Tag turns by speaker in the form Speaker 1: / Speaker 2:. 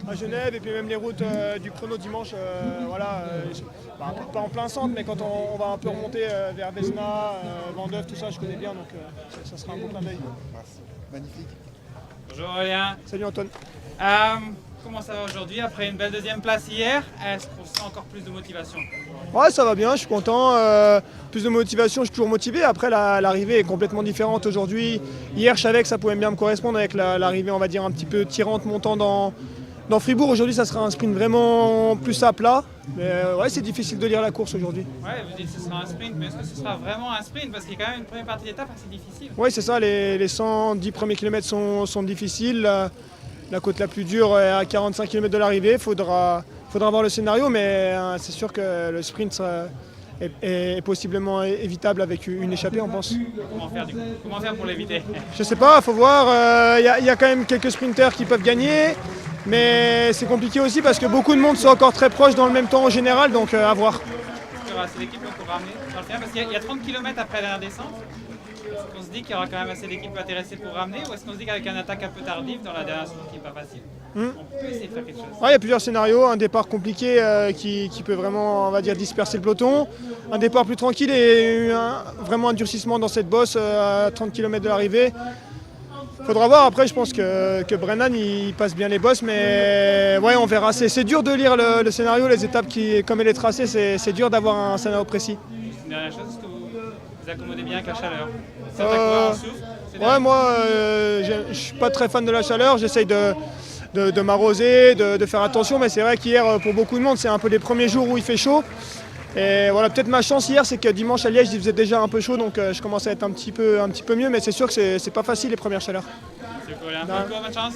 Speaker 1: à Genève et puis même les routes du chrono dimanche, voilà, pas en plein centre, mais quand on va un peu remonter vers Vesna, Vendœuvre, tout ça, je connais bien, donc ça sera un beau clin d'œil.
Speaker 2: Magnifique.
Speaker 3: Bonjour Aurélien.
Speaker 1: Salut Antoine.
Speaker 3: Comment ça va aujourd'hui après une belle deuxième place hier? Est-ce qu'on sent encore plus de motivation?
Speaker 1: Ouais, ça va bien, je suis content. Plus de motivation, je suis toujours motivé. Après, l'arrivée est complètement différente aujourd'hui. Hier, je savais que ça pouvait bien me correspondre avec l'arrivée, on va dire, un petit peu tirante, montant dans Fribourg. Aujourd'hui, ça sera un sprint vraiment plus à plat. Mais ouais, c'est difficile de lire la course aujourd'hui.
Speaker 3: Ouais, vous dites que ce sera un sprint, mais est-ce que ce sera vraiment un sprint? Parce qu'il y a quand même une première partie d'étape assez difficile.
Speaker 1: Oui, c'est ça, les 110 premiers kilomètres sont difficiles. La côte la plus dure est à 45 km de l'arrivée. Il faudra voir le scénario, mais c'est sûr que le sprint est possiblement évitable avec une échappée, on pense.
Speaker 3: Comment faire du coup? Comment faire pour l'éviter?
Speaker 1: Je sais pas, il faut voir. Il y a quand même quelques sprinters qui peuvent gagner, mais c'est compliqué aussi parce que beaucoup de monde sont encore très proches dans le même temps en général, donc à voir.
Speaker 3: C'est l'équipe pour ramener dans le final, parce qu'il y a 30 km après la dernière descente. Est-ce qu'on se dit qu'il y aura quand même assez d'équipes intéressées pour ramener, ou est-ce qu'on se dit qu'avec une attaque un peu tardive dans la dernière seconde qui n'est pas facile, on peut essayer de faire quelque chose?
Speaker 1: Ouais, il y a plusieurs scénarios, un départ compliqué qui peut vraiment, on va dire, disperser le peloton, un départ plus tranquille et vraiment un durcissement dans cette bosse à 30 km de l'arrivée. Faudra voir, après je pense que Brennan il passe bien les bosses, mais ouais, on verra. C'est dur de lire le scénario, les étapes comme elle est tracée, c'est dur d'avoir un scénario précis.
Speaker 3: Une dernière chose, est-ce que vous accommodez bien avec la chaleur? C'est à quoi on souffre?
Speaker 1: Ouais, moi je suis pas très fan de la chaleur, j'essaye de m'arroser, de faire attention, mais c'est vrai qu'hier pour beaucoup de monde c'est un peu les premiers jours où il fait chaud. Et voilà, peut-être ma chance hier, c'est que dimanche à Liège il faisait déjà un peu chaud, donc je commence à être un petit peu mieux, mais c'est sûr que c'est pas facile les premières chaleurs.
Speaker 3: C'est cool, bonne chance.